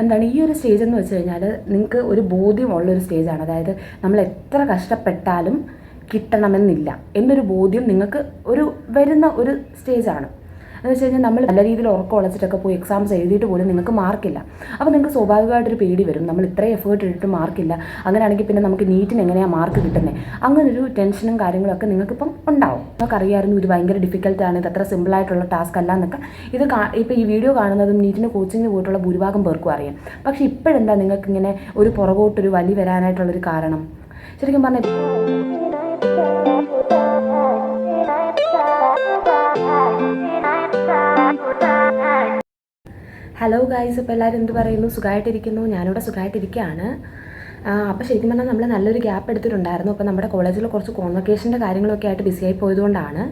എന്താണ് ഈ ഒരു സ്റ്റേജ് എന്ന് വെച്ച് കഴിഞ്ഞാൽ നിങ്ങൾക്ക് ഒരു ബോധ്യമുള്ളൊരു സ്റ്റേജാണ്. അതായത് നമ്മൾ എത്ര കഷ്ടപ്പെട്ടാലും കിട്ടണമെന്നില്ല എന്നൊരു ബോധ്യം നിങ്ങൾക്ക് വരുന്ന ഒരു സ്റ്റേജാണ്. എന്ന് വെച്ച് കഴിഞ്ഞാൽ നമ്മൾ നല്ല രീതിയിൽ ഉറക്കം ഉളച്ചിട്ടൊക്കെ പോയി എക്സാംസ് എഴുതിയിട്ട് പോലും നിങ്ങൾക്ക് മാർക്കില്ല. അപ്പോൾ നിങ്ങൾക്ക് സ്വാഭാവികമായിട്ടൊരു പേടി വരും, നമ്മൾ ഇത്രയും എഫേർട്ട് ഇട്ടിട്ട് മാർക്കില്ല, അങ്ങനെയാണെങ്കിൽ പിന്നെ നമുക്ക് നീറ്റിന് എങ്ങനെയാണ് മാർക്ക് കിട്ടുന്നത്, അങ്ങനൊരു ടെൻഷനും കാര്യങ്ങളൊക്കെ നിങ്ങൾക്കിപ്പം ഉണ്ടാവും. നിങ്ങൾക്കറിയാമായിരുന്നു ഇത് ഭയങ്കര ഡിഫിക്കൽട്ടാണ്, ഇത് അത്ര സിമ്പിളായിട്ടുള്ള ടാസ്ക് അല്ല എന്നൊക്കെ. ഇപ്പോൾ ഈ വീഡിയോ കാണുന്നതും നീറ്റിന് കോച്ചിങ്ങിന് പോയിട്ടുള്ള ഭൂരിഭാഗം പേർക്കും അറിയാം. പക്ഷേ ഇപ്പോഴെന്താ നിങ്ങൾക്കിങ്ങനെ ഒരു പുറകോട്ടൊരു വലി വരാനായിട്ടുള്ളൊരു കാരണം? ശരിക്കും പറഞ്ഞാൽ ഹലോ ഗൈസ്, ഇപ്പോൾ എല്ലാവരും എന്ത് പറയുന്നു? സുഖമായിട്ടിരിക്കുന്നു. ഞാനിവിടെ സുഖമായിട്ടിരിക്കുകയാണ്. അപ്പോൾ ശരിക്കും പറഞ്ഞാൽ നമ്മൾ നല്ലൊരു ഗ്യാപ്പ് എടുത്തിട്ടുണ്ടായിരുന്നു. അപ്പോൾ നമ്മുടെ കോളേജിൽ കുറച്ച് കോൺവൊക്കേഷൻ്റെ കാര്യങ്ങളൊക്കെ ആയിട്ട് ബിസിയായി പോയതുകൊണ്ടാണ്.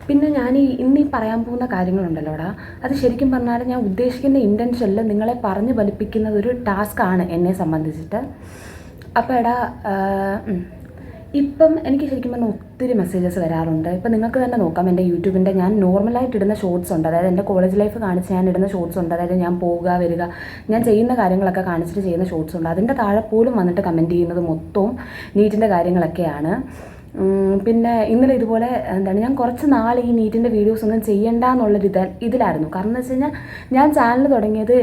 പിന്നെ ഞാൻ ഇന്ന് പറയാൻ പോകുന്ന കാര്യങ്ങളുണ്ടല്ലോടാ, അത് ശരിക്കും പറഞ്ഞാൽ ഞാൻ ഉദ്ദേശിക്കുന്ന ഇൻറ്റൻഷനിൽ നിങ്ങളെ പറഞ്ഞ് ഫലിപ്പിക്കുന്നത് ഒരു ടാസ്ക്കാണ് എന്നെ സംബന്ധിച്ചിട്ട്. അപ്പോൾ ഇപ്പം എനിക്ക് ശരിക്കും പറഞ്ഞാൽ ഒത്തിരി മെസ്സേജസ് വരാറുണ്ട്. ഇപ്പം നിങ്ങൾക്ക് തന്നെ നോക്കാം, എൻ്റെ യൂട്യൂബിൻ്റെ ഞാൻ നോർമലായിട്ട് ഇടുന്ന ഷോർട്സ് ഉണ്ട്, അതായത് എൻ്റെ കോളേജ് ലൈഫ് കാണിച്ച് ഞാൻ ഇടുന്ന ഷോർട്സ് ഉണ്ട്. അതായത് ഞാൻ പോവുക വരിക, ഞാൻ ചെയ്യുന്ന കാര്യങ്ങളൊക്കെ കാണിച്ചിട്ട് ചെയ്യുന്ന ഷോർട്സ് ഉണ്ട്. അതിൻ്റെ താഴെ പോലും വന്നിട്ട് കമൻറ്റ് ചെയ്യുന്നത് മൊത്തവും നീറ്റിൻ്റെ കാര്യങ്ങളൊക്കെയാണ്. പിന്നെ ഇന്നലെ ഇതുപോലെ ഞാൻ കുറച്ച് നാൾ ഈ നീറ്റിൻ്റെ വീഡിയോസ് ഒന്നും ചെയ്യണ്ട എന്നുള്ളൊരു ഇതിലായിരുന്നു. കാരണം എന്ന് വെച്ച് കഴിഞ്ഞാൽ ഞാൻ ചാനൽ തുടങ്ങിയത്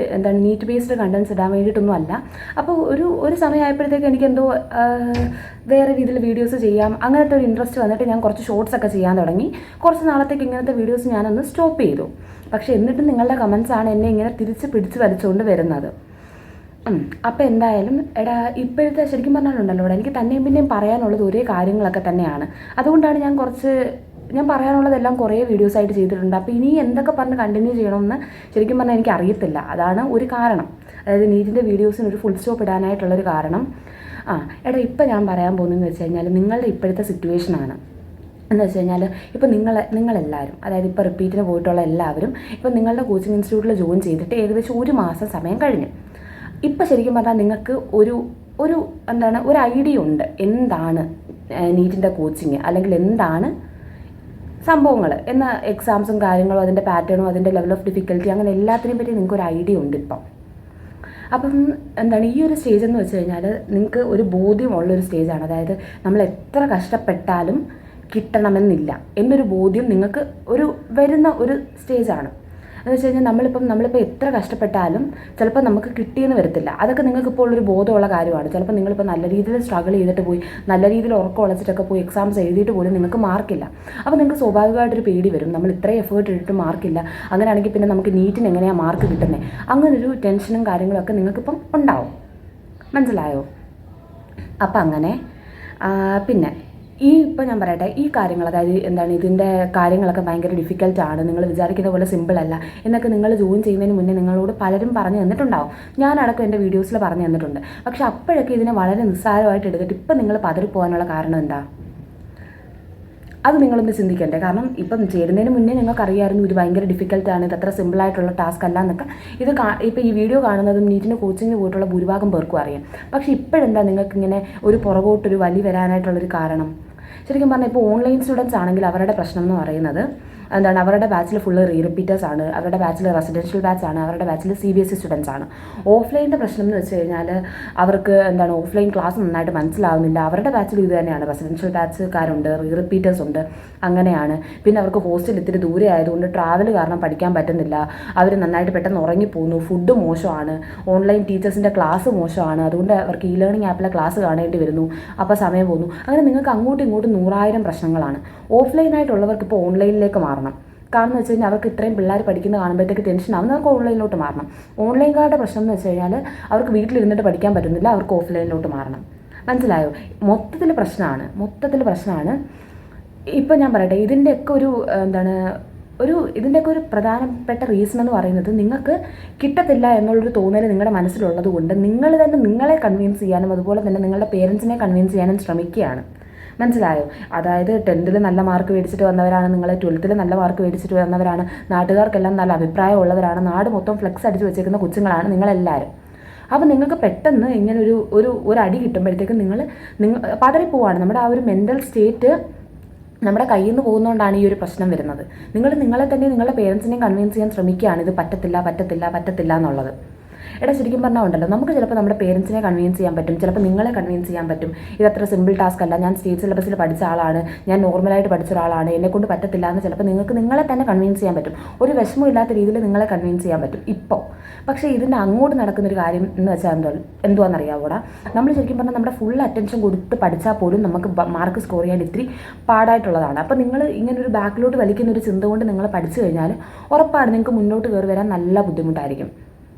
നീറ്റ് ബേസ്ഡ് കണ്ടൻസ് ഇടാൻ വേണ്ടിയിട്ടൊന്നും അല്ല. അപ്പോൾ ഒരു സമയമായപ്പോഴത്തേക്ക് എനിക്കെന്തോ വേറെ രീതിയിൽ വീഡിയോസ് ചെയ്യാം അങ്ങനത്തെ ഒരു ഇൻട്രസ്റ്റ് വന്നിട്ട് ഞാൻ കുറച്ച് ഷോർട്സ് ഒക്കെ ചെയ്യാൻ തുടങ്ങി. കുറച്ച് നാളത്തേക്ക് ഇങ്ങനത്തെ വീഡിയോസ് ഞാനൊന്ന് സ്റ്റോപ്പ് ചെയ്തു. പക്ഷേ എന്നിട്ടും നിങ്ങളുടെ കമൻസാണ് എന്നെ ഇങ്ങനെ തിരിച്ച് പിടിച്ച് വലിച്ചുകൊണ്ട് വരുന്നത്. അപ്പോൾ എന്തായാലും ഇപ്പോഴത്തെ ശരിക്കും പറഞ്ഞാലുണ്ടല്ലോ എനിക്ക് തന്നെയും പിന്നെയും പറയാനുള്ളത് ഒരേ കാര്യങ്ങളൊക്കെ തന്നെയാണ്. അതുകൊണ്ടാണ് ഞാൻ പറയാനുള്ളതെല്ലാം കുറേ വീഡിയോസായിട്ട് ചെയ്തിട്ടുണ്ട്. അപ്പോൾ ഇനി എന്തൊക്കെ പറഞ്ഞ് കണ്ടിന്യൂ ചെയ്യണമെന്ന് ശരിക്കും പറഞ്ഞാൽ എനിക്ക് അറിയത്തില്ല. അതാണ് ഒരു കാരണം, അതായത് നീറ്റിൻ്റെ വീഡിയോസിന് ഒരു ഫുൾ സ്റ്റോപ്പ് ഇടാനായിട്ടുള്ളൊരു കാരണം. ഇപ്പം ഞാൻ പറയാൻ പോകുന്നതെന്ന് വെച്ച് കഴിഞ്ഞാൽ നിങ്ങളുടെ ഇപ്പോഴത്തെ സിറ്റുവേഷനാണ്. എന്ന് വെച്ച് കഴിഞ്ഞാൽ ഇപ്പോൾ നിങ്ങളെല്ലാവരും, അതായത് ഇപ്പോൾ റിപ്പീറ്റിന് പോയിട്ടുള്ള എല്ലാവരും ഇപ്പോൾ നിങ്ങളുടെ കോച്ചിങ് ഇൻസ്റ്റിറ്റ്യൂട്ടിൽ ജോയിൻ ചെയ്തിട്ട് ഏകദേശം 1 മാസം സമയം കഴിഞ്ഞു. ഇപ്പം ശരിക്കും പറഞ്ഞാൽ നിങ്ങൾക്ക് ഒരു ഐഡിയ ഉണ്ട് എന്താണ് നീറ്റിൻ്റെ കോച്ചിങ്, അല്ലെങ്കിൽ എന്താണ് സംഭവങ്ങൾ എന്ന എക്സാംസും കാര്യങ്ങളും അതിൻ്റെ പാറ്റേണും അതിൻ്റെ ലെവൽ ഓഫ് ഡിഫിക്കൽറ്റി അങ്ങനെ എല്ലാത്തിനെയും പറ്റി നിങ്ങൾക്കൊരു ഐഡിയ ഉണ്ട് ഇപ്പം. അപ്പം ഈ ഒരു സ്റ്റേജ് എന്ന് വെച്ച് കഴിഞ്ഞാൽ നിങ്ങൾക്ക് ഒരു ബോധ്യമുള്ളൊരു സ്റ്റേജാണ്. അതായത് നമ്മൾ എത്ര കഷ്ടപ്പെട്ടാലും കിട്ടണമെന്നില്ല എന്നൊരു ബോധ്യം നിങ്ങൾക്ക് വരുന്ന ഒരു സ്റ്റേജാണ്. എന്ന് വെച്ച് കഴിഞ്ഞാൽ നമ്മളിപ്പോൾ എത്ര കഷ്ടപ്പെട്ടാലും ചിലപ്പോൾ നമുക്ക് കിട്ടിയെന്ന് വരത്തില്ല. അതൊക്കെ നിങ്ങൾക്കിപ്പോൾ ഉള്ളൊരു ബോധമുള്ള കാര്യമാണ്. ചിലപ്പോൾ നിങ്ങളിപ്പോൾ നല്ല രീതിയിൽ സ്ട്രഗിൾ ചെയ്തിട്ട് പോയി നല്ല രീതിയിൽ ഉറക്കം ഉളച്ചിട്ടൊക്കെ പോയി എക്സാംസ് എഴുതിയിട്ട് പോലും നിങ്ങൾക്ക് മാർക്കില്ല. അപ്പോൾ നിങ്ങൾക്ക് സ്വാഭാവികമായിട്ടൊരു പേടി വരും, നമ്മൾ ഇത്രയും എഫേർട്ട് ഇട്ടിട്ട് മാർക്കില്ല, അങ്ങനെയാണെങ്കിൽ പിന്നെ നമുക്ക് നീറ്റിന് എങ്ങനെയാണ് മാർക്ക് കിട്ടുന്നത്, അങ്ങനൊരു ടെൻഷനും കാര്യങ്ങളൊക്കെ നിങ്ങൾക്കിപ്പം ഉണ്ടാവും. മനസ്സിലായോ? അപ്പം അങ്ങനെ പിന്നെ ഇപ്പോൾ ഞാൻ പറയട്ടെ, ഈ കാര്യങ്ങൾ അതായത് ഇതിൻ്റെ കാര്യങ്ങളൊക്കെ ഭയങ്കര ഡിഫിക്കൽട്ടാണ്, നിങ്ങൾ വിചാരിക്കുന്ന പോലെ സിമ്പിളല്ല എന്നൊക്കെ നിങ്ങൾ ജോയിൻ ചെയ്യുന്നതിന് മുന്നേ നിങ്ങളോട് പലരും പറഞ്ഞു തന്നിട്ടുണ്ടാവും. ഞാനടക്കം എൻ്റെ വീഡിയോസിൽ പറഞ്ഞു തന്നിട്ടുണ്ട്. പക്ഷേ അപ്പോഴൊക്കെ ഇതിനെ വളരെ നിസ്സാരമായിട്ട് എടുത്തിട്ട് ഇപ്പം നിങ്ങൾ പതറിപ്പോകാനുള്ള കാരണം എന്താ? അത് നിങ്ങളൊന്ന് ചിന്തിക്കണ്ടേ? കാരണം ഇപ്പം ചേരുന്നതിന് മുന്നേ നിങ്ങൾക്കറിയാമായിരുന്നു ഇത് ഭയങ്കര ഡിഫിക്കൽട്ടാണ്, ഇത് അത്ര സിമ്പിളായിട്ടുള്ള ടാസ്ക് അല്ല എന്നൊക്കെ. ഇപ്പോൾ ഈ വീഡിയോ കാണുന്നതും നീറ്റിന് കോച്ചിങ്ങിന് പോയിട്ടുള്ള ഭൂരിഭാഗം പേർക്കും അറിയാം. പക്ഷേ ഇപ്പോഴെന്താ നിങ്ങൾക്കിങ്ങനെ ഒരു പുറകോട്ടൊരു വലി വരാനായിട്ടുള്ളൊരു കാരണം? ശരിക്കും പറഞ്ഞാൽ ഇപ്പോൾ ഓൺലൈൻ സ്റ്റുഡൻസ് ആണെങ്കിൽ അവരുടെ പ്രശ്നം എന്ന് പറയുന്നത് അവരുടെ ബാച്ചിൽ ഫുള്ള് റിപ്പീറ്റേഴ്സ് ആണ്, അവരുടെ ബാച്ചിൽ റെസിഡൻഷ്യൽ ബാച്ചാണ്, അവരുടെ ബാച്ചിൽ CBSE സ്റ്റുഡൻസ് ആണ്. ഓഫ്ലൈൻ്റെ പ്രശ്നം എന്ന് വെച്ച് കഴിഞ്ഞാൽ അവർക്ക് ഓഫ്ലൈൻ ക്ലാസ് നന്നായിട്ട് മനസ്സിലാവുന്നില്ല. അവരുടെ ബാച്ചിൽ ഇത് തന്നെയാണ്, റെസിഡൻഷ്യൽ ബാച്ചുകാരുണ്ട്, റിപ്പീറ്റേഴ്സ് ഉണ്ട്, അങ്ങനെയാണ്. പിന്നെ അവർക്ക് ഹോസ്റ്റൽ ഇത്തിരി ദൂരെ ആയതുകൊണ്ട് ട്രാവൽ കാരണം പഠിക്കാൻ പറ്റുന്നില്ല, അവർ നന്നായിട്ട് പെട്ടെന്ന് ഉറങ്ങിപ്പോകുന്നു, ഫുഡ് മോശമാണ്, ഓൺലൈൻ ടീച്ചേഴ്സിൻ്റെ ക്ലാസ് മോശമാണ്, അതുകൊണ്ട് അവർക്ക് ലേണിംഗ് ആപ്പിലെ ക്ലാസ് കാണേണ്ടി വരുന്നു, അപ്പോൾ സമയം പോകുന്നു. അങ്ങനെ നിങ്ങൾക്ക് അങ്ങോട്ടും ഇങ്ങോട്ടും 100,000 പ്രശ്നങ്ങളാണ്. ഓഫ്ലൈനായിട്ടുള്ളവർക്ക് ഇപ്പോൾ ഓൺലൈനിലേക്ക് മാറണം. കാരണം വെച്ച് കഴിഞ്ഞാൽ അവർക്ക് ഇത്രയും പിള്ളേർ പഠിക്കുന്നത് കാണുമ്പോഴത്തേക്ക് ടെൻഷൻ ആവുന്ന അവർക്ക് ഓൺലൈനിലോട്ട് മാറണം. ഓൺലൈൻകാരുടെ പ്രശ്നം എന്ന് വെച്ച് കഴിഞ്ഞാൽ അവർക്ക് വീട്ടിലിരുന്നിട്ട് പഠിക്കാൻ പറ്റുന്നില്ല, അവർക്ക് ഓഫ്ലൈനിലോട്ട് മാറണം. മനസ്സിലായോ? മൊത്തത്തിൽ പ്രശ്നമാണ്. ഇപ്പം ഞാൻ പറയട്ടെ, ഇതിൻ്റെയൊക്കെ ഇതിൻ്റെയൊക്കെ ഒരു പ്രധാനപ്പെട്ട റീസൺ എന്ന് പറയുന്നത് നിങ്ങൾക്ക് കിട്ടത്തില്ല എന്നുള്ളൊരു തോന്നൽ നിങ്ങളുടെ മനസ്സിലുള്ളത് കൊണ്ട് നിങ്ങൾ തന്നെ നിങ്ങളെ കൺവിൻസ് ചെയ്യാനും അതുപോലെ തന്നെ നിങ്ങളുടെ പേരൻസിനെ കൺവിൻസ് ചെയ്യാനും ശ്രമിക്കുകയാണ്. മനസ്സിലായോ? അതായത് 10th നല്ല മാർക്ക് മേടിച്ചിട്ട് വന്നവരാണ് നിങ്ങൾ, 12th നല്ല മാർക്ക് മേടിച്ചിട്ട് വന്നവരാണ്, നാട്ടുകാർക്കെല്ലാം നല്ല അഭിപ്രായമുള്ളവരാണ്, നാട് മൊത്തം ഫ്ലെക്സ് അടിച്ച് വെച്ചേക്കുന്ന കൊച്ചുങ്ങളാണ് നിങ്ങളെല്ലാവരും. അപ്പോൾ നിങ്ങൾക്ക് പെട്ടെന്ന് ഇങ്ങനെ ഒരു അടി കിട്ടുമ്പോഴത്തേക്കും നിങ്ങൾ പതറിപ്പോവാണ്. നമ്മുടെ ആ ഒരു മെൻ്റൽ സ്റ്റേറ്റ് നമ്മുടെ കയ്യിൽ നിന്ന് പോകുന്നതുകൊണ്ടാണ് ഈ ഒരു പ്രശ്നം വരുന്നത്. നിങ്ങളെ തന്നെ നിങ്ങളുടെ പേരൻസിനെയും കൺവിൻസ് ചെയ്യാൻ ശ്രമിക്കുകയാണ് ഇത് പറ്റത്തില്ല എന്നുള്ളത്. എടാ ശരിക്കും പറഞ്ഞാൽ ഉണ്ടല്ലോ, നമുക്ക് ചിലപ്പോൾ നമ്മുടെ പേരൻസിനെ കൺവിൻസ് ചെയ്യാൻ പറ്റും, ചിലപ്പോൾ നിങ്ങളെ കൺവിൻസ് ചെയ്യാൻ പറ്റും. ഇതത്ര സിമ്പിൾ ടാസ്ക് അല്ല, ഞാൻ സ്റ്റേറ്റ് സിലബസിൽ പഠിച്ച ആളാണ്, ഞാൻ നോർമലായിട്ട് പഠിച്ച ഒരാളാണ്, എന്നെക്കൊണ്ട് പറ്റത്തില്ല എന്ന് ചിലപ്പോൾ നിങ്ങൾക്ക് നിങ്ങളെ തന്നെ കൺവിൻസ് ചെയ്യാൻ പറ്റും. ഒരു വിഷമമില്ലാത്ത രീതിയിൽ നിങ്ങളെ കൺവിൻസ് ചെയ്യാൻ പറ്റും ഇപ്പോൾ. പക്ഷേ ഇതിൻ്റെ അങ്ങോട്ട് നടക്കുന്നൊരു കാര്യം എന്ന് വെച്ചാൽ എന്തുവാണെന്നറിയാവൂടാ, നമ്മൾ ശരിക്കും പറഞ്ഞാൽ നമ്മുടെ ഫുൾ അറ്റൻഷൻ കൊടുത്ത് പഠിച്ചാൽ പോലും നമുക്ക് മാർക്ക് സ്കോർ ചെയ്യാൻ ഇത്തിരി പാടായിട്ടുള്ളതാണ്. അപ്പോൾ നിങ്ങൾ ഇങ്ങനൊരു ബാക്കിലോട്ട് വലിക്കുന്ന ഒരു ചിന്ത കൊണ്ട് നിങ്ങൾ പഠിച്ചു കഴിഞ്ഞാൽ ഉറപ്പാണ് നിങ്ങൾക്ക് മുന്നോട്ട് കയറി വരാൻ നല്ല ബുദ്ധിമുട്ടായിരിക്കും.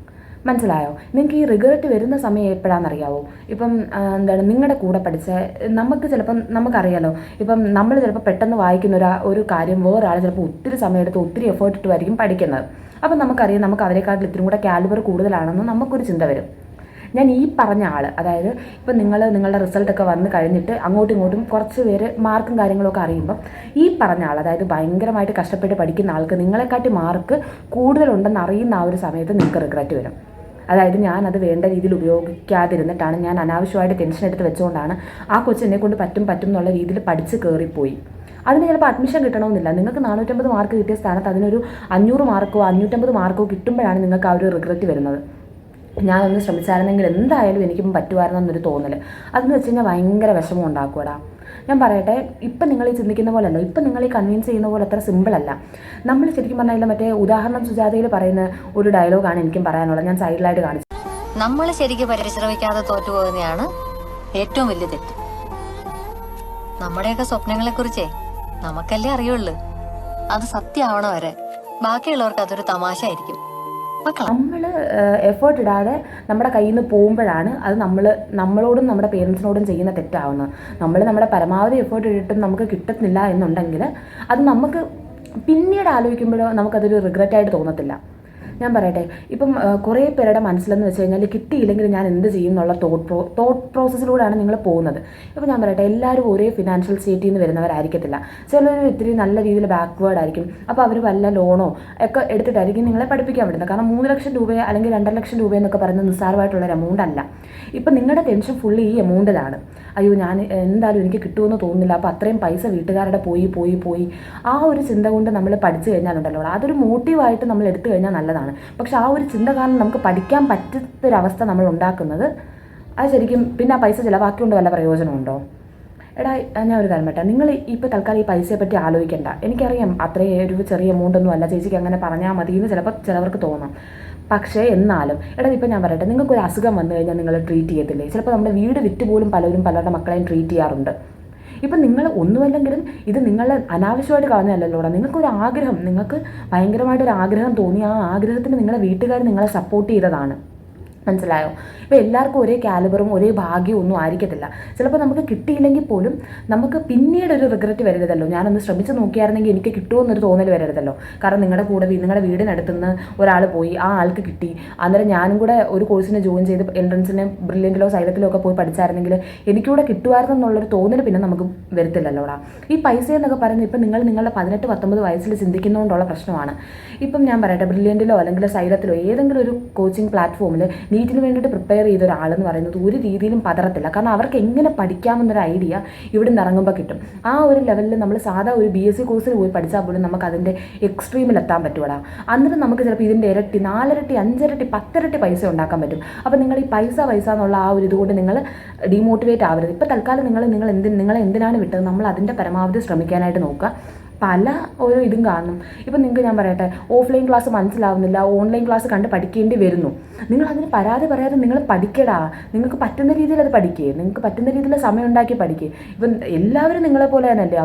മനസ്സിലായോ? നിങ്ങൾക്ക് ഈ റിഗ്രറ്റ് വരുന്ന സമയം എപ്പോഴാണെന്നറിയാവോ? ഇപ്പം നിങ്ങളുടെ കൂടെ പഠിച്ച നമുക്ക് ചിലപ്പം നമുക്കറിയാലോ, ഇപ്പം നമ്മൾ ചിലപ്പോൾ പെട്ടെന്ന് വായിക്കുന്ന ഒരു കാര്യം വേറൊരാൾ ചിലപ്പോൾ ഒത്തിരി സമയമെടുത്ത് ഒത്തിരി എഫേർട്ട് ഇട്ടുമായിരിക്കും പഠിക്കുന്നത്. അപ്പം നമുക്കറിയാം നമുക്ക് അവരെക്കാട്ടിൽ ഇത്തിരി കൂടെ കാലിബർ കൂടുതലാണെന്ന് നമുക്കൊരു ചിന്ത വരും. ഞാൻ ഈ പറഞ്ഞ ആൾ, അതായത് ഇപ്പം നിങ്ങളുടെ റിസൾട്ടൊക്കെ വന്ന് കഴിഞ്ഞിട്ട് അങ്ങോട്ടും ഇങ്ങോട്ടും കുറച്ച് പേര് മാർക്കും കാര്യങ്ങളൊക്കെ അറിയുമ്പം ഈ പറഞ്ഞ ആൾ, അതായത് ഭയങ്കരമായിട്ട് കഷ്ടപ്പെട്ട് പഠിക്കുന്ന ആൾക്ക് നിങ്ങളെക്കാട്ടി മാർക്ക് കൂടുതലുണ്ടെന്ന് അറിയുന്ന ആ ഒരു സമയത്ത് നിങ്ങൾക്ക് റിഗ്രറ്റ് വരും. അതായത് ഞാനത് വേണ്ട രീതിയിൽ ഉപയോഗിക്കാതിരുന്നിട്ടാണ്, ഞാൻ അനാവശ്യമായിട്ട് ടെൻഷൻ എടുത്ത് വെച്ചുകൊണ്ടാണ് ആ കൊച്ചിനെ കൊണ്ട് പറ്റും എന്നുള്ള രീതിയിൽ പഠിച്ച് കയറിപ്പോയി. അതിന് ചിലപ്പോൾ അഡ്മിഷൻ കിട്ടണമെന്നില്ല. നിങ്ങൾക്ക് 450 മാർക്ക് കിട്ടിയ സ്ഥാനത്ത് അതിനൊരു 500 മാർക്കോ 550 മാർക്കോ കിട്ടുമ്പോഴാണ് നിങ്ങൾക്ക് ആ ഒരു റിഗ്രറ്റ് വരുന്നത്. ഞാനൊന്ന് ശ്രമിച്ചായിരുന്നെങ്കിൽ എന്തായാലും എനിക്കും പറ്റുമായിരുന്നെന്നൊരു തോന്നൽ. അതെന്ന് വെച്ച് കഴിഞ്ഞാൽ ഭയങ്കര വിഷമം ഉണ്ടാക്കുമടാ. ഞാൻ പറയട്ടെ, ഇപ്പം നിങ്ങൾ ഈ ചിന്തിക്കുന്ന പോലെയല്ല, ഇപ്പം നിങ്ങൾ ഈ കൺവിൻസ് ചെയ്യുന്ന പോലെ അത്ര സിമ്പിളല്ല. നമ്മൾ ശരിക്കും പറഞ്ഞാൽ മറ്റേ ഉദാഹരണം സുജാതയിൽ പറയുന്ന ഒരു ഡയലോഗാണ് എനിക്കും പറയാനുള്ളത്. ഞാൻ സൈഡിലായിട്ട് കാണിച്ചു. നമ്മൾ ശരിക്കും പരിശ്രമിക്കാതെ തോറ്റുപോകുന്നതാണ് ഏറ്റവും വലിയ തെറ്റ്. നമ്മുടെയൊക്കെ സ്വപ്നങ്ങളെ കുറിച്ചേ നമുക്കല്ലേ അറിയുള്ളൂ. അത് സത്യമാവണ വരെ ബാക്കിയുള്ളവർക്ക് അതൊരു തമാശ ആയിരിക്കും. നമ്മൾ എഫേർട്ട് ഇടാതെ നമ്മുടെ കയ്യിൽ നിന്ന് പോകുമ്പോഴാണ് അത് നമ്മളോടും നമ്മുടെ പേരൻസിനോടും ചെയ്യുന്ന തെറ്റാവുന്നത്. നമ്മൾ നമ്മുടെ പരമാവധി എഫേർട്ട് ഇട്ടിട്ടും നമുക്ക് കിട്ടുന്നില്ല എന്നുണ്ടെങ്കിൽ അത് നമുക്ക് പിന്നീട് ആലോചിക്കുമ്പോഴോ നമുക്കതൊരു റിഗ്രറ്റായിട്ട് തോന്നത്തില്ല. ഞാൻ പറയട്ടെ, ഇപ്പം കുറേ പേരുടെ മനസ്സിലെന്ന് വെച്ച് കഴിഞ്ഞാൽ കിട്ടിയില്ലെങ്കിൽ ഞാൻ എന്ത് ചെയ്യും എന്നുള്ള തോട്ട് പ്രോസസ്സിലൂടെയാണ് നിങ്ങൾ പോകുന്നത്. ഇപ്പോൾ ഞാൻ പറയട്ടെ, എല്ലാവരും ഒരേ ഫിനാൻഷ്യൽ സ്റ്റേറ്റിൽ നിന്ന് വരുന്നവരായിരിക്കത്തില്ല. ചിലർ ഇത്തിരി നല്ല രീതിയിൽ ബാക്ക്വേർഡ് ആയിരിക്കും. അപ്പോൾ അവർ വല്ല ലോണോ ഒക്കെ എടുത്തിട്ടായിരിക്കും നിങ്ങളെ പഠിപ്പിക്കാൻ വിടുന്നത്. കാരണം 3 ലക്ഷം രൂപ അല്ലെങ്കിൽ 2.5 ലക്ഷം രൂപ എന്നൊക്കെ പറയുന്നത് നിസ്സാരമായിട്ടുള്ളൊരു എമൗണ്ട് അല്ല. ഇപ്പം നിങ്ങളുടെ ടെൻഷൻ ഫുള്ള് ഈ എമൗണ്ടിലാണ്. അയ്യോ ഞാൻ എന്തായാലും എനിക്ക് കിട്ടുമെന്ന് തോന്നുന്നില്ല, അപ്പോൾ അത്രയും പൈസ വീട്ടുകാരുടെ പോയി ആ ഒരു ചിന്ത കൊണ്ട് നമ്മൾ പഠിച്ചു കഴിഞ്ഞാലുണ്ടല്ലോ, അതൊരു മോട്ടീവായിട്ട് നമ്മൾ എടുത്തു കഴിഞ്ഞാൽ നല്ലതാണ്. പക്ഷെ ആ ഒരു ചിന്ത കാരണം നമുക്ക് പഠിക്കാൻ പറ്റാത്തൊരവസ്ഥ നമ്മൾ ഉണ്ടാക്കുന്നത്, അത് ശരിക്കും പിന്നെ ആ പൈസ ചിലവാക്കിക്കൊണ്ട് വല്ല പ്രയോജനമുണ്ടോ? എടാ ഞാൻ ഒരു കാര്യം പറ്റാം, നിങ്ങൾ ഇപ്പോൾ തൽക്കാലം ഈ പൈസയെ പറ്റി ആലോചിക്കേണ്ട. എനിക്കറിയാം അത്രയും ഒരു ചെറിയ എമൗണ്ടൊന്നും അല്ല, ചേച്ചിക്ക് അങ്ങനെ പറഞ്ഞാൽ മതി എന്ന് ചിലവർക്ക് തോന്നാം. പക്ഷേ എന്നാലും എടാ ഇപ്പം ഞാൻ പറയട്ടെ, നിങ്ങൾക്കൊരു അസുഖം വന്നു കഴിഞ്ഞാൽ നിങ്ങൾ ട്രീറ്റ് ചെയ്യത്തില്ലേ? ചിലപ്പോൾ നമ്മുടെ വീട് വിറ്റ് പോലും പലരുടെ മക്കളെയും ട്രീറ്റ് ചെയ്യാറുണ്ട്. ഇപ്പം നിങ്ങൾ ഒന്നുമല്ലെങ്കിലും ഇത് നിങ്ങൾ അനാവശ്യമായിട്ട് കളഞ്ഞല്ലല്ലോടാ. നിങ്ങൾക്കൊരു ആഗ്രഹം, നിങ്ങൾക്ക് ഭയങ്കരമായിട്ടൊരു ആഗ്രഹം തോന്നി, ആ ആഗ്രഹത്തിന് നിങ്ങളെ വീട്ടുകാർ നിങ്ങളെ സപ്പോർട്ട് ചെയ്തതാണ്. മനസ്സിലായോ? ഇപ്പോൾ എല്ലാവർക്കും ഒരേ കാലിബറും ഒരേ ഭാഗ്യവും ഒന്നും ആയിരിക്കത്തില്ല. ചിലപ്പോൾ നമുക്ക് കിട്ടിയില്ലെങ്കിൽ പോലും നമുക്ക് പിന്നീട് ഒരു റിഗ്രറ്റ് വരരുതല്ലോ. ഞാനൊന്ന് ശ്രമിച്ച് നോക്കിയായിരുന്നെങ്കിൽ എനിക്ക് കിട്ടുമെന്നൊരു തോന്നൽ വരരുതല്ലോ. കാരണം നിങ്ങളുടെ വീടിനടുത്തുനിന്ന് ഒരാൾ പോയി, ആ ആൾക്ക് കിട്ടി, അന്നേരം ഞാനും കൂടെ ഒരു കോഴ്സിന് ജോയിൻ ചെയ്ത് എൻട്രൻസിന് ബ്രില്യൻറ്റിലോ സൈലത്തിലോ ഒക്കെ പോയി പഠിച്ചായിരുന്നെങ്കിൽ എനിക്കൂടെ കിട്ടുമായിരുന്നു എന്നുള്ളൊരു തോന്നൽ പിന്നെ നമുക്ക് വരത്തില്ലല്ലോടാ. ഈ പൈസ എന്നൊക്കെ പറയുന്നത് ഇപ്പം നിങ്ങളുടെ 18-19 വയസ്സിൽ ചിന്തിക്കുന്നതുകൊണ്ടുള്ള പ്രശ്നമാണ്. ഇപ്പം ഞാൻ പറയട്ടെ, ബ്രില്യൻറ്റിലോ അല്ലെങ്കിൽ സൈലത്തിലോ ഏതെങ്കിലും ഒരു കോച്ചിങ് പ്ലാറ്റ്ഫോമിൽ നീറ്റിന് വേണ്ടിയിട്ട് പ്രിപ്പയർ ചെയ്ത ഒരാളെന്ന് പറയുന്നത് ഒരു രീതിയിലും പതറത്തില്ല. കാരണം അവർക്ക് എങ്ങനെ പഠിക്കാമെന്നൊരു ഐഡിയ ഇവിടെ നിന്ന് ഇറങ്ങുമ്പോൾ കിട്ടും. ആ ഒരു ലെവലിൽ നമ്മൾ സാധാ ഒരു BSc കോഴ്സിൽ പോയി പഠിച്ചാൽ പോലും നമുക്ക് അതിൻ്റെ എക്സ്ട്രീമിൽ എത്താൻ പറ്റുമടാ. അന്നേരം നമുക്ക് ചിലപ്പോൾ ഇതിൻ്റെ ഇരട്ടി 4 ഇരട്ടി 5 ഇരട്ടി 10 ഇരട്ടി പൈസ ഉണ്ടാക്കാൻ പറ്റും. അപ്പോൾ നിങ്ങൾ ഈ പൈസ എന്നുള്ള ആ ഒരു ഇതുകൊണ്ട് നിങ്ങൾ ഡീമോട്ടിവേറ്റ് ആവരുത്. ഇപ്പോൾ തൽക്കാലം നിങ്ങളെ എന്തിനാണ് വിട്ടത്, നമ്മൾ അതിൻ്റെ പരമാവധി ശ്രമിക്കാനായിട്ട് നോക്കുക. പല ഓരോ ഇതും കാണും. ഇപ്പം നിങ്ങൾക്ക് ഞാൻ പറയട്ടെ, ഓഫ്ലൈൻ ക്ലാസ് മനസ്സിലാവുന്നില്ല, ഓൺലൈൻ ക്ലാസ് കണ്ട് പഠിക്കേണ്ടി വരുന്നു. നിങ്ങൾ അതിന് പരാതി പറയാതെ നിങ്ങൾ പഠിക്കടാ. നിങ്ങൾക്ക് പറ്റുന്ന രീതിയിൽ അത് പഠിക്കുക, നിങ്ങൾക്ക് പറ്റുന്ന രീതിയിൽ സമയം ഉണ്ടാക്കി പഠിക്കുക. ഇപ്പം എല്ലാവരും നിങ്ങളെ പോലെ തന്നെയല്ലേ,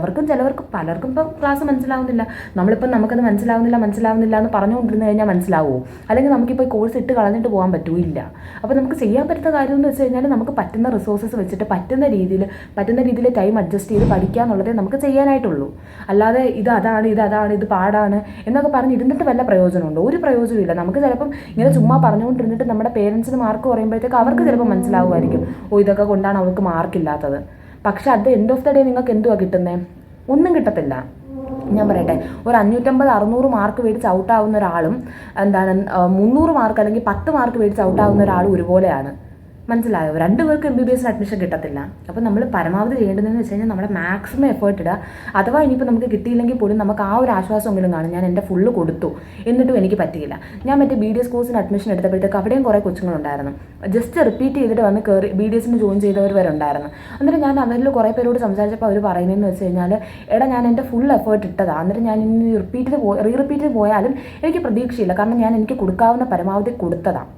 പലർക്കും ഇപ്പം ക്ലാസ് മനസ്സിലാവുന്നില്ല. നമുക്കത് മനസ്സിലാവുന്നില്ല എന്ന് പറഞ്ഞുകൊണ്ടിരുന്ന് കഴിഞ്ഞാൽ മനസ്സിലാവുമോ? അല്ലെങ്കിൽ നമുക്കിപ്പോൾ കോഴ്സ് ഇട്ട് കളഞ്ഞിട്ട് പോകാൻ പറ്റൂല്ല. അപ്പോൾ നമുക്ക് ചെയ്യാൻ പറ്റുന്ന കാര്യം എന്ന് വെച്ച് കഴിഞ്ഞാൽ നമുക്ക് പറ്റുന്ന റിസോഴ്സസ് വെച്ചിട്ട് പറ്റുന്ന രീതിയിൽ ടൈം അഡ്ജസ്റ്റ് ചെയ്ത് പഠിക്കുക എന്നുള്ളതേ നമുക്ക് ചെയ്യാനായിട്ടുള്ളൂ. അല്ലാതെ ഇത് പാടാണ് എന്നൊക്കെ പറഞ്ഞ് ഇരുന്നിട്ട് വല്ല പ്രയോജനമുണ്ടോ? ഒരു പ്രയോജനമില്ല. നമുക്ക് ചിലപ്പം ഇങ്ങനെ ചുമ്മാ പറഞ്ഞുകൊണ്ടിരുന്നിട്ട് നമ്മുടെ പേരൻസിന് മാർക്ക് പറയുമ്പോഴത്തേക്ക് അവർക്ക് ചിലപ്പോൾ മനസ്സിലാവുമായിരിക്കും, ഇതൊക്കെ കൊണ്ടാണ് അവർക്ക് മാർക്കില്ലാത്തത്. പക്ഷെ അത് എൻഡ് ഓഫ് ദ ഡേ നിങ്ങൾക്ക് എന്തുവാ കിട്ടുന്നത്? ഒന്നും കിട്ടത്തില്ല. ഞാൻ പറയട്ടെ, ഒരു 550-600 മാർക്ക് മേടിച്ച് ഔട്ടാവുന്ന ഒരാളും 300 മാർക്ക് അല്ലെങ്കിൽ 10 മാർക്ക് മേടിച്ച് ഔട്ടാവുന്ന ഒരാളും ഒരുപോലെയാണ്. മനസ്സിലായോ? 2 പേർക്ക് MBBS അഡ്മിഷൻ കിട്ടത്തില്ല. അപ്പോൾ നമ്മൾ പരമാവധി ചെയ്യേണ്ടതെന്ന് വെച്ച് കഴിഞ്ഞാൽ നമ്മുടെ മാക്സിമം എഫേർട്ട് ഇടുക. അഥവാ ഇനിയിപ്പോൾ നമുക്ക് കിട്ടിയില്ലെങ്കിൽ പോലും നമുക്ക് ആ ഒരു ആശ്വാസമെങ്കിലും കാണും, ഞാൻ എൻ്റെ ഫുള്ള് കൊടുത്തു എന്നിട്ടും എനിക്ക് പറ്റിയില്ല. ഞാൻ മറ്റേ BDS കോഴ്സിന് അഡ്മിഷൻ എടുത്തപ്പോഴത്തേക്ക് അവിടെയും കുറേ കൊച്ചുങ്ങളുണ്ടായിരുന്നു. ജസ്റ്റ് റിപ്പീറ്റ് ചെയ്തിട്ട് വന്ന് കയറി BDSന് ജോയിൻ ചെയ്തവർ വരെ ഉണ്ടായിരുന്നു. എന്നിട്ട് ഞാൻ അവരിൽ കുറേ പേരോട് സംസാരിച്ചപ്പോൾ അവർ പറയുന്നതെന്ന് വെച്ച് കഴിഞ്ഞാൽ, എടാ ഞാൻ എൻ്റെ ഫുൾ എഫേർട്ട് ഇട്ടതാണ്, എന്നിട്ട് ഞാൻ ഇനി റിപ്പീറ്റ് പോയാലും എനിക്ക് പ്രതീക്ഷയില്ല, കാരണം ഞാൻ എനിക്ക് കൊടുക്കാവുന്ന പരമാവധി കൊടുത്തതാണ്.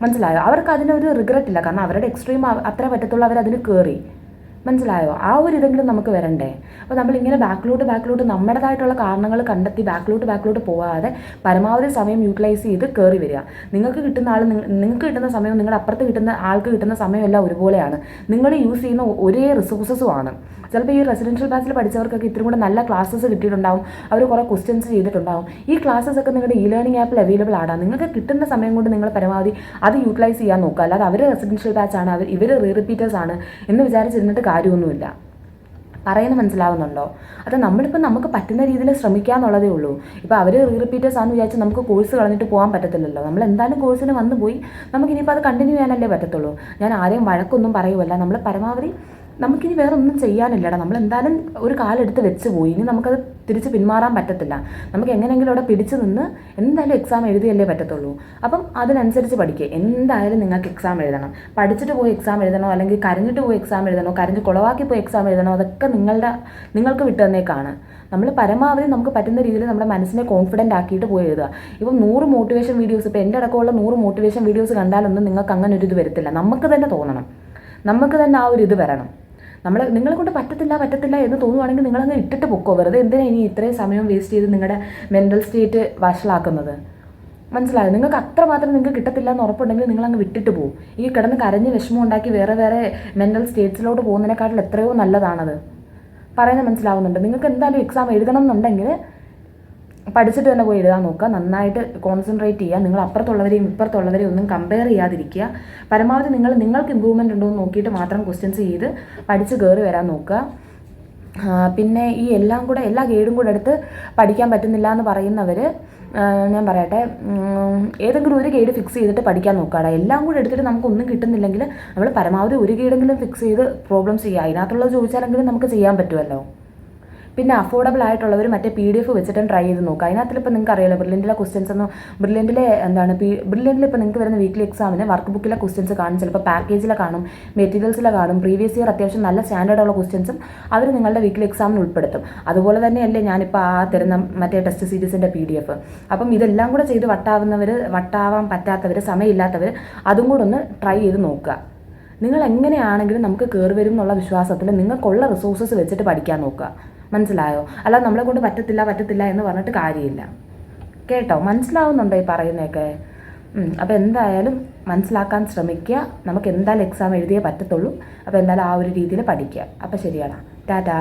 മനസ്സിലായോ? അവർക്ക് അതിനൊരു റിഗ്രറ്റ് ഇല്ല, കാരണം അവരുടെ എക്സ്ട്രീം അത്ര പറ്റത്തുള്ളൂ, അവരതിന് കയറി. മനസ്സിലായോ? ആ ഒരു ഇതെങ്കിലും നമുക്ക് വരണ്ടേ? അപ്പോൾ നമ്മളിങ്ങനെ ബാക്കിലോട്ട് നമ്മുടേതായിട്ടുള്ള കാരണങ്ങൾ കണ്ടെത്തി ബാക്കിലോട്ട് പോകാതെ പരമാവധി സമയം യൂട്ടിലൈസ് ചെയ്ത് കയറി വരിക. നിങ്ങൾക്ക് കിട്ടുന്ന സമയവും നിങ്ങളുടെ അപ്പുറത്ത് കിട്ടുന്ന ആൾക്ക് കിട്ടുന്ന സമയമെല്ലാം ഒരുപോലെയാണ്. നിങ്ങൾ യൂസ് ചെയ്യുന്ന ഒരേ റിസോഴ്സസുമാണ്. ചിലപ്പോൾ ഈ റെസിഡൻഷ്യൽ ബാച്ചിൽ പഠിച്ചവർക്കൊക്കെ ഇത്തിരി കൂടെ നല്ല ക്ലാസ്സസ് കിട്ടിയിട്ടുണ്ടാവും, അവർ കുറേ ക്വസ്റ്റ്യൻസ് ചെയ്തിട്ടുണ്ടാവും. ഈ ക്ലാസ്സസ് ഒക്കെ നിങ്ങളുടെ ലേണിംഗ് ആപ്പിൽ അവൈലബിൾ ആണ്. നിങ്ങൾക്ക് കിട്ടുന്ന സമയം കൊണ്ട് നിങ്ങൾ പരമാവധി അത് യൂട്ടിലൈസ് ചെയ്യാൻ നോക്കുക. അല്ലാതെ അവർ റെസിഡൻഷ്യൽ ബാച്ചാണ്, ഇവർ റിപ്പീറ്റേഴ്സ് ആണ് എന്ന് വിചാരിച്ചിരുന്നിട്ട് കാര്യമൊന്നുമില്ല. പറയുന്നത് മനസ്സിലാവുന്നുണ്ടോ? അത് നമ്മളിപ്പോൾ നമുക്ക് പറ്റുന്ന രീതിയിൽ ശ്രമിക്കുക എന്നുള്ളതേ ഉള്ളൂ. ഇപ്പോൾ അവർ റിപ്പീറ്റേഴ്സ് ആണെന്ന് വിചാരിച്ച് നമുക്ക് കോഴ്സ് കളഞ്ഞിട്ട് പോകാൻ പറ്റത്തില്ലല്ലോ. നമ്മൾ എന്തായാലും കോഴ്സിന് വന്നു പോയി, നമുക്കിനിയിപ്പോൾ അത് കണ്ടിന്യൂ ചെയ്യാനല്ലേ പറ്റത്തുള്ളൂ. ഞാൻ ആരെയും വഴക്കൊന്നും പറയുമല്ല. നമ്മൾ പരമാവധി നമുക്കിനി വേറെ ഒന്നും ചെയ്യാനില്ലടാ, നമ്മൾ എന്തായാലും ഒരു കാലെടുത്ത് വെച്ച് പോയി, ഇനി നമുക്കത് തിരിച്ച് പിന്മാറാൻ പറ്റത്തില്ല. നമുക്ക് എങ്ങനെയെങ്കിലും അവിടെ പിടിച്ചു നിന്ന് എന്തായാലും എക്സാം എഴുതിയല്ലേ പറ്റത്തുള്ളൂ. അപ്പം അതിനനുസരിച്ച് പഠിക്കുക. എന്തായാലും നിങ്ങൾക്ക് എക്സാം എഴുതണം. പഠിച്ചിട്ട് പോയി എക്സാം എഴുതണോ, അല്ലെങ്കിൽ കരഞ്ഞിട്ട് പോയി എക്സാം എഴുതണോ, കരഞ്ഞ് കുളവാക്കി പോയി എക്സാം എഴുതണോ, അതൊക്കെ നിങ്ങൾക്ക് വിട്ടു തന്നേക്കാണ്. നമ്മൾ പരമാവധി നമുക്ക് പറ്റുന്ന രീതിയിൽ നമ്മുടെ മനസ്സിനെ കോൺഫിഡൻ്റ് ആക്കിയിട്ട് പോയി എഴുതുക. ഇപ്പം 100 മോട്ടിവേഷൻ വീഡിയോസ്, ഇപ്പോൾ എൻ്റെ അടക്കമുള്ള 100 മോട്ടിവേഷൻ വീഡിയോസ് കണ്ടാലൊന്നും നിങ്ങൾക്ക് അങ്ങനെ ഒരു ഇത് വരത്തില്ല. നമുക്ക് തന്നെ തോന്നണം, നമുക്ക് തന്നെ ആ ഒരു ഇത് വരണം. നിങ്ങളെ കൊണ്ട് പറ്റത്തില്ല എന്ന് തോന്നുവാണെങ്കിൽ നിങ്ങളങ്ങ് ഇട്ടിട്ട് പൊക്കോ. വെറുതെ എന്തിനാണ് ഇനി ഇത്രയും സമയം വേസ്റ്റ് ചെയ്ത് നിങ്ങളുടെ മെൻ്റൽ സ്റ്റേറ്റ് വഷളാക്കുന്നത്? മനസ്സിലായോ? നിങ്ങൾക്ക് അത്രമാത്രം നിങ്ങൾക്ക് കിട്ടത്തില്ല എന്ന് ഉറപ്പുണ്ടെങ്കിൽ നിങ്ങളങ്ങ് വിട്ടിട്ട് പോകും. ഈ കിടന്ന് കരഞ്ഞ് വിഷമം ഉണ്ടാക്കി വേറെ മെൻ്റൽ സ്റ്റേറ്റ്സിലോട്ട് പോകുന്നതിനെക്കാട്ടിൽ എത്രയോ നല്ലതാണത്. പറയുന്നത് മനസ്സിലാവുന്നുണ്ട്? നിങ്ങൾക്ക് എന്തായാലും എക്സാം എഴുതണം എന്നുണ്ടെങ്കിൽ പഠിച്ചിട്ട് തന്നെ പോയി എഴുതാൻ നോക്കുക. നന്നായിട്ട് കോൺസെൻട്രേറ്റ് ചെയ്യുക. നിങ്ങൾ അപ്പുറത്തുള്ളവരെയും ഇപ്പുറത്തുള്ളവരെയും ഒന്നും കമ്പയർ ചെയ്യാതിരിക്കുക. പരമാവധി നിങ്ങൾക്ക് ഇമ്പ്രൂവ്മെൻറ്റ് ഉണ്ടോ എന്ന് നോക്കിയിട്ട് മാത്രം ക്വസ്റ്റ്യൻസ് ചെയ്ത് പഠിച്ച് കയറി വരാൻ നോക്കുക. പിന്നെ ഈ എല്ലാ ഗൈഡും കൂടെ എടുത്ത് പഠിക്കാൻ പറ്റുന്നില്ല എന്ന് പറയുന്നവർ, ഞാൻ പറയട്ടെ, ഏതെങ്കിലും ഒരു ഗൈഡ് ഫിക്സ് ചെയ്തിട്ട് പഠിക്കാൻ നോക്കാടാ. എല്ലാം കൂടെ എടുത്തിട്ട് നമുക്കൊന്നും കിട്ടുന്നില്ലെങ്കിൽ നമ്മൾ പരമാവധി ഒരു ഗൈഡെങ്കിലും ഫിക്സ് ചെയ്ത് പ്രോബ്ലംസ് ചെയ്യുക. അതിനകത്തുള്ളത് ചോദിച്ചാലെങ്കിലും നമുക്ക് ചെയ്യാൻ പറ്റുമല്ലോ. പിന്നെ അഫോർഡബിൾ ആയിട്ടുള്ളവർ മറ്റേ PDF വെച്ചിട്ടും ട്രൈ ചെയ്ത് നോക്കുക. അതിനകത്തിലിപ്പോൾ നിങ്ങൾക്ക് അറിയാലോ, ബ്രില്യൻറ്റിലെ ക്വസ്റ്റ്യൻസ് ഒന്നും ബ്രില്യൻറ്റിൽ ഇപ്പോൾ നിങ്ങൾക്ക് വരുന്ന വീക്ക്ലി എക്സാമിന് വർക്ക് ബുക്കിലെ ക്വസ്റ്റ്യൻസ് കാണും, ചിലപ്പോൾ പാക്കേജിലെ കാണും, മെറ്റീരിയൽസിലെ കാണും. പ്രീവിയസ് ഇയർ അത്യാവശ്യം നല്ല സ്റ്റാൻഡേർഡുള്ള ക്വസ്റ്റ്യൻസും അവർ നിങ്ങളുടെ വീക്ക്ലി എക്സാമിന് ഉൾപ്പെടുത്തും. അതുപോലെ തന്നെയല്ലേ ഞാനിപ്പോൾ ആ തരുന്ന മറ്റേ ടെസ്റ്റ് സീരീസിൻ്റെ PDF. അപ്പം ഇതെല്ലാം കൂടെ ചെയ്ത് വട്ടാവാൻ പറ്റാത്തവർ, സമയമില്ലാത്തവർ അതും കൂടെ ഒന്ന് ട്രൈ ചെയ്ത് നോക്കുക. നിങ്ങൾ എങ്ങനെയാണെങ്കിലും നമുക്ക് കയറി വരും എന്നുള്ള വിശ്വാസത്തിൽ നിങ്ങൾക്കുള്ള റിസോഴ്സസ് വെച്ചിട്ട് പഠിക്കാൻ നോക്കുക. മനസ്സിലായോ? അല്ലാതെ നമ്മളെ കൊണ്ട് പറ്റത്തില്ല എന്ന് പറഞ്ഞിട്ട് കാര്യമില്ല. കേട്ടോ? മനസ്സിലാവുന്നുണ്ടോ ഈ പറയുന്നതൊക്കെ? അപ്പോൾ എന്തായാലും മനസ്സിലാക്കാൻ ശ്രമിക്കുക. നമുക്ക് എന്തായാലും എക്സാം എഴുതിയേ പറ്റത്തുള്ളൂ. അപ്പോൾ എന്തായാലും ആ ഒരു രീതിയിൽ പഠിക്കുക. അപ്പോൾ ശരിയാടാ. ടാറ്റാ.